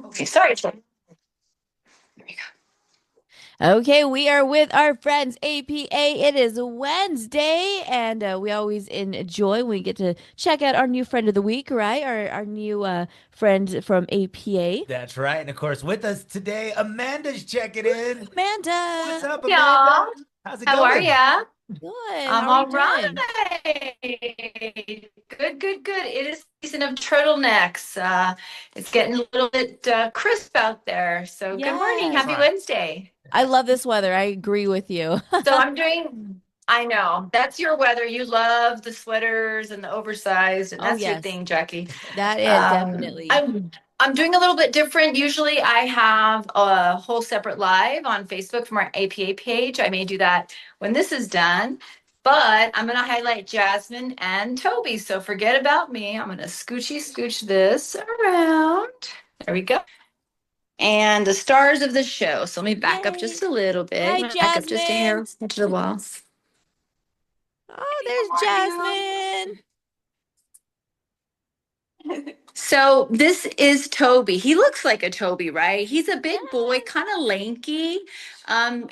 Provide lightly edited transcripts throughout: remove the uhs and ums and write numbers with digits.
Okay, sorry. There we go. Okay, we are with our friends APA. It is Wednesday, and we always enjoy when we get to check out our new friend of the week, right? Our new friend from APA, That's right. And of course, with us today, Amanda's checking in. What's Amanda. up, Amanda? Y'all, How's it how are going? ya? Good. How I'm are you all doing? right. Good, good, good. It is season of turtlenecks. It's getting a little bit crisp out there. So good morning. That's Yes. Happy right. Wednesday. I love this weather. I agree with you. So I'm doing, I know, that's your weather. You love the sweaters and the oversized, and Oh, that's your yes. thing, Jackie. That is Um, definitely. I'm I'm doing a little bit different. Usually I have a whole separate live on Facebook from our APA page. I may do that when this is done, but I'm going to highlight Jasmine and Toby. So forget about me. I'm going to scooch this around. There we go. And the stars of the show. So let me back up Yay. just a little bit. Hi, Back up just a Jasmine. hair to the wall. Oh, there's How are you? Jasmine. So this is Toby. He looks like a Toby, right? He's a big boy, Yes. kind of lanky. Um,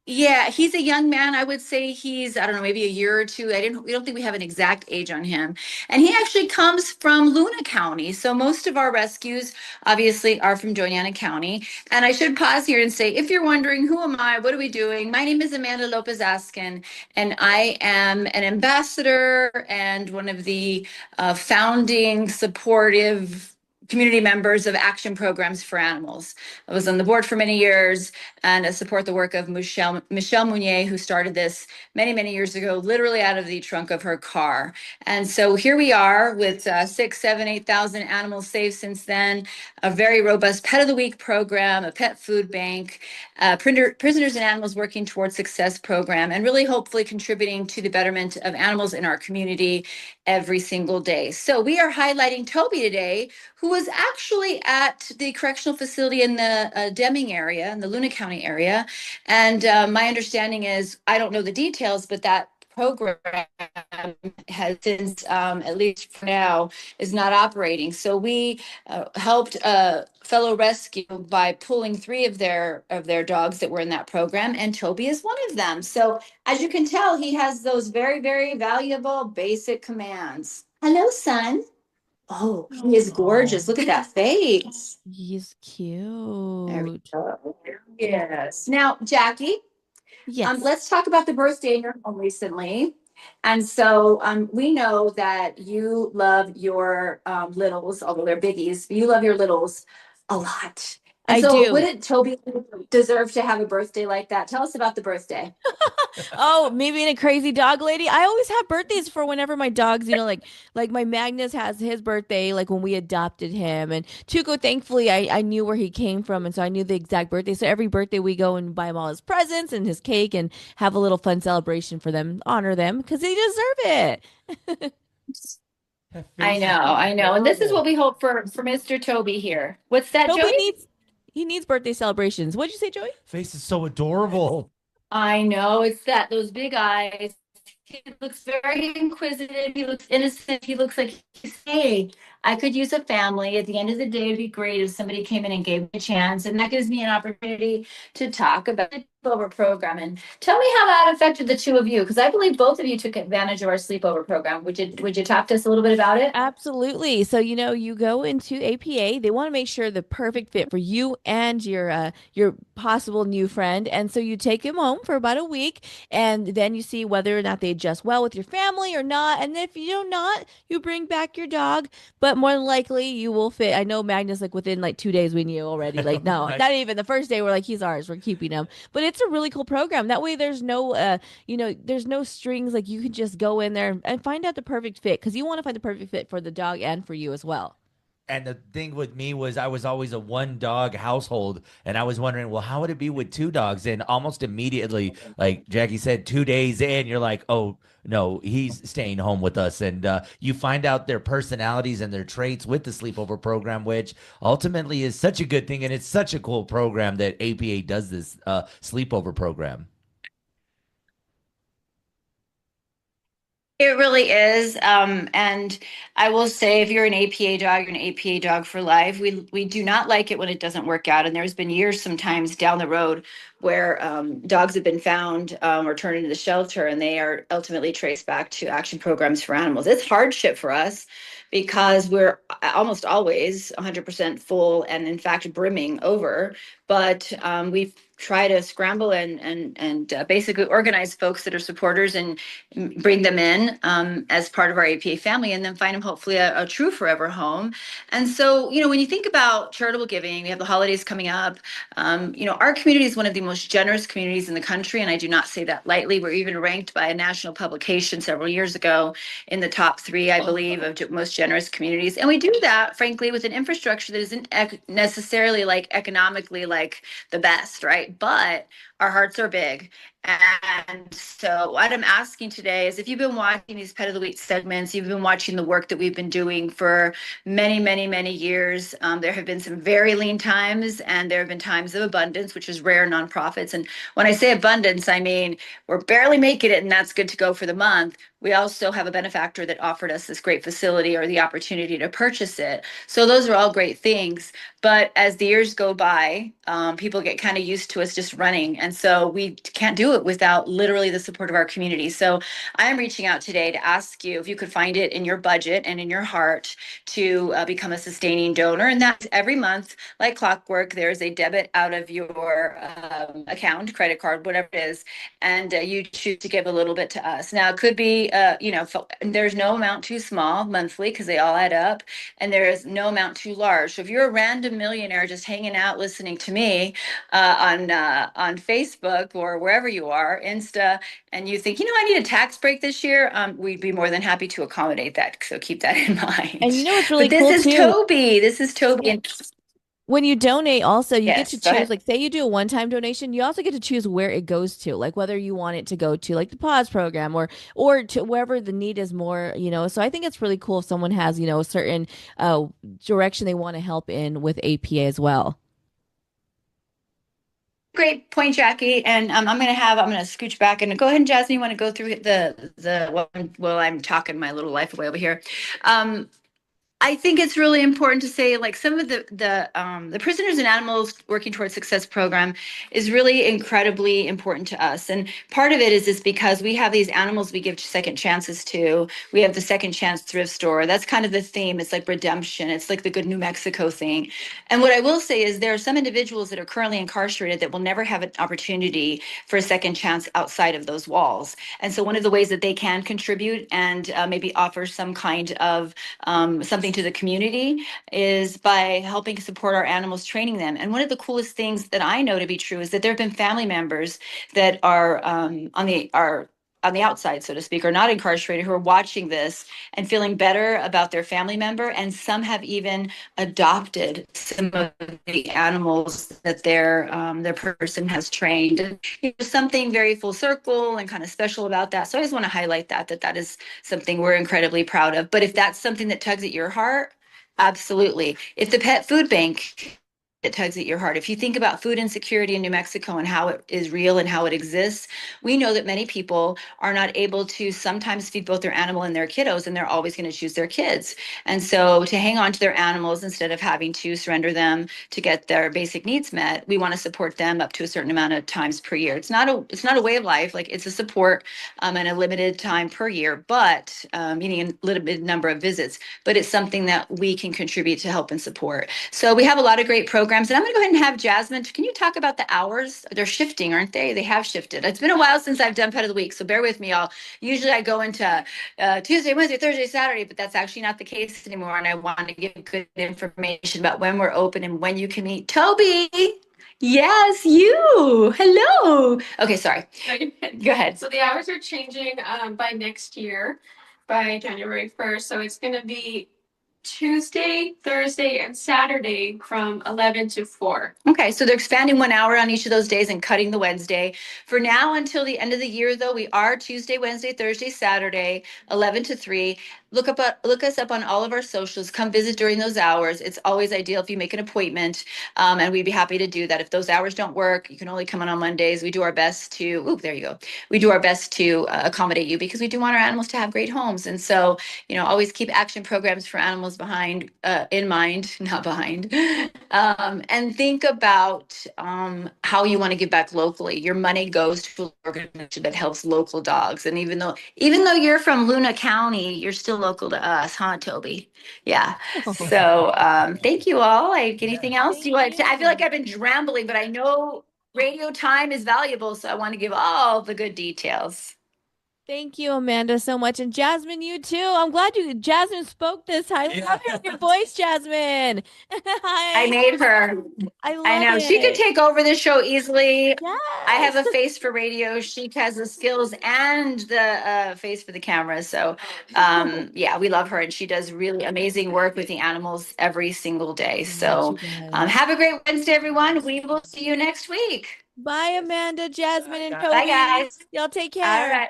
yeah, he's a young man. I would say he's, I don't know, maybe a year or two. We don't think we have an exact age on him. And he actually comes from Luna County. So most of our rescues obviously are from Doñana County. And I should pause here and say, if you're wondering, who am I? What are we doing? My name is Amanda Lopez Askin, and I am an ambassador and one of the founding supportive community members of action programs for animals. I was on the board for many years and I support the work of Michelle Mounier, who started this many, many years ago, literally out of the trunk of her car. And so here we are with 6, 7, 8,000 animals saved since then, a very robust Pet of the Week program, a pet food bank, Prisoners and Animals Working Towards Success program, and really hopefully contributing to the betterment of animals in our community every single day. So we are highlighting Toby today, who was actually at the correctional facility in the Deming area, in the Luna County area. And my understanding is, I don't know the details, but that program has since, at least for now, is not operating. So we helped a fellow rescue by pulling 3 of their dogs that were in that program, and Toby is one of them. So as you can tell, he has those very, very valuable basic commands. Hello, son. Oh, he is gorgeous. Oh, Look at that face. he's There we cute. go. Yes. Now, Jackie, Yes. let's talk about the birthday in your home recently. And so we know that you love your littles, although they're biggies, but you love your littles a lot. And I so, do. wouldn't Toby deserve to have a birthday like that? Tell us about the birthday. Oh, me being a crazy dog lady. I always have birthdays for whenever my dogs, like my Magnus has his birthday, like when we adopted him. And Tuco, thankfully, I knew where he came from. And so I knew the exact birthday. So every birthday we go and buy him all his presents and his cake and have a little fun celebration for them, honor them because they deserve it. That I face know, is so I know. And this is what adorable. we hope for Mr. Toby here. What's that, Toby Joey? he needs birthday celebrations. What'd you say, Joey? Face is so adorable. I know it's that those big eyes. He looks very inquisitive. He looks innocent. He looks like he's, hey, I could use a family. At the end of the day, it'd be great if somebody came in and gave me a chance. And that gives me an opportunity to talk about the sleepover program. And tell me how that affected the two of you, because I believe both of you took advantage of our sleepover program. Would you talk to us a little bit about it? Absolutely. So, you go into APA, they want to make sure the perfect fit for you and your possible new friend. And so you take him home for about a week and then you see whether or not they adjust well with your family or not. And if you do not, you bring back your dog, but more than likely you will fit. I know Magnus like within like 2 days we knew already. Like no, Right. not even the first day we're like he's ours. We're keeping him. But it's a really cool program. That way there's no strings. Like you can just go in there and find out the perfect fit because you want to find the perfect fit for the dog and for you as well. And the thing with me was I was always a one dog household. And I was wondering, well, how would it be with 2 dogs? And almost immediately, like Jackie said, 2 days in, you're like, oh, no, he's staying home with us. And you find out their personalities and their traits with the sleepover program, which ultimately is such a good thing. And it's such a cool program that APA does this sleepover program. It really is. And I will say, if you're an APA dog, you're an APA dog for life. We do not like it when it doesn't work out. And there's been years sometimes down the road where dogs have been found or turned into the shelter, and they are ultimately traced back to action programs for animals. It's hardship for us because we're almost always 100% full and in fact brimming over. But we try to scramble and basically organize folks that are supporters and bring them in as part of our APA family, and then find them hopefully a true forever home. And so, when you think about charitable giving, we have the holidays coming up. Our community is one of the most generous communities in the country, and I do not say that lightly. We're even ranked by a national publication several years ago in the top 3, I believe, of most generous communities. And we do that, frankly, with an infrastructure that isn't necessarily like economically like the best, right? But our hearts are big. And so what I'm asking today is, if you've been watching these Pet of the Week segments, you've been watching the work that we've been doing for many, many, many years. There have been some very lean times, and there have been times of abundance, which is rare in nonprofits. And when I say abundance, I mean we're barely making it, and that's good to go for the month. We also have a benefactor that offered us this great facility or the opportunity to purchase it. So those are all great things. But as the years go by, people get kind of used to us just running. And so we can't do it without literally the support of our community. So I am reaching out today to ask you if you could find it in your budget and in your heart to become a sustaining donor. And that's every month, like clockwork, there's a debit out of your account, credit card, whatever it is, and you choose to give a little bit to us. Now, it could be, there's no amount too small monthly because they all add up, and there is no amount too large. So if you're a random millionaire just hanging out listening to me on Facebook or wherever you are, Insta, and you think, I need a tax break this year, we'd be more than happy to accommodate that. So keep that in mind. And what's really But cool this is too, Toby. This is Toby. And when you donate also, you get yes, to go choose, ahead. like say you do a one-time donation, you also get to choose where it goes to, like whether you want it to go to like the pause program or to wherever the need is more, so I think it's really cool if someone has, a certain direction they want to help in with APA as well. Great point, Jackie. And I'm going to scooch back and go ahead. And Jasmine, you want to go through while I'm talking my little life away over here. I think it's really important to say, like, some of the Prisoners and Animals Working Towards Success program is really incredibly important to us. And part of it is just because we have these animals we give second chances to. We have the Second Chance Thrift Store. That's kind of the theme. It's like redemption. It's like the Good New Mexico thing. And what I will say is there are some individuals that are currently incarcerated that will never have an opportunity for a second chance outside of those walls. And so one of the ways that they can contribute and maybe offer some kind of something to the community is by helping support our animals, training them. And one of the coolest things that I know to be true is that there have been family members that are on the outside, so to speak, or not incarcerated, who are watching this and feeling better about their family member. And some have even adopted some of the animals that their person has trained. And there's something very full circle and kind of special about that. So I just want to highlight that is something we're incredibly proud of. But if that's something that tugs at your heart, absolutely. If the pet food bank, it tugs at your heart. If you think about food insecurity in New Mexico and how it is real and how it exists, we know that many people are not able to sometimes feed both their animal and their kiddos, and they're always going to choose their kids. And so to hang on to their animals instead of having to surrender them to get their basic needs met, we want to support them up to a certain amount of times per year. It's not a way of life. Like, it's a support and a limited time per year, but meaning a limited number of visits, but it's something that we can contribute to help and support. So we have a lot of great programs. And I'm going to go ahead and have Jasmine. Can you talk about the hours? They're shifting, aren't they? They have shifted. It's been a while since I've done Pet of the Week, so bear with me, y'all. Usually I go into Tuesday, Wednesday, Thursday, Saturday, but that's actually not the case anymore. And I want to give good information about when we're open and when you can meet Toby. Yes, you. Hello. Okay, sorry. Go ahead. So the hours are changing by next year, by January 1st. So it's going to be Tuesday, Thursday, and Saturday from 11 to 4. Okay, so they're expanding 1 hour on each of those days and cutting the Wednesday. For now until the end of the year, though, we are Tuesday, Wednesday, Thursday, Saturday, 11 to 3. look us up on all of our socials. Come visit during those hours. It's always ideal if you make an appointment, and we'd be happy to do that. If those hours don't work, you can only come on Mondays. We do our best to. Oop, there you go. We do our best to accommodate you because we do want our animals to have great homes. And so, always keep action programs for animals in mind, not behind. And think about how you want to give back locally. Your money goes to an organization that helps local dogs. And even though you're from Luna County, you're still local to us, huh, Toby? Yeah. So thank you all. Anything else you want to? I feel like I've been rambling, but I know radio time is valuable, so I want to give all the good details. Thank you, Amanda, so much. And Jasmine, you too. I'm glad Jasmine spoke this. I love hearing your voice, Jasmine. I made her. I love I know. it. She could take over the show easily. Yes. I have a face for radio. She has the skills and the face for the camera. So, yeah, we love her. And she does really amazing work with the animals every single day. So, have a great Wednesday, everyone. We will see you next week. Bye, Amanda, Jasmine, and Toby. Bye, guys. Y'all take care. All right.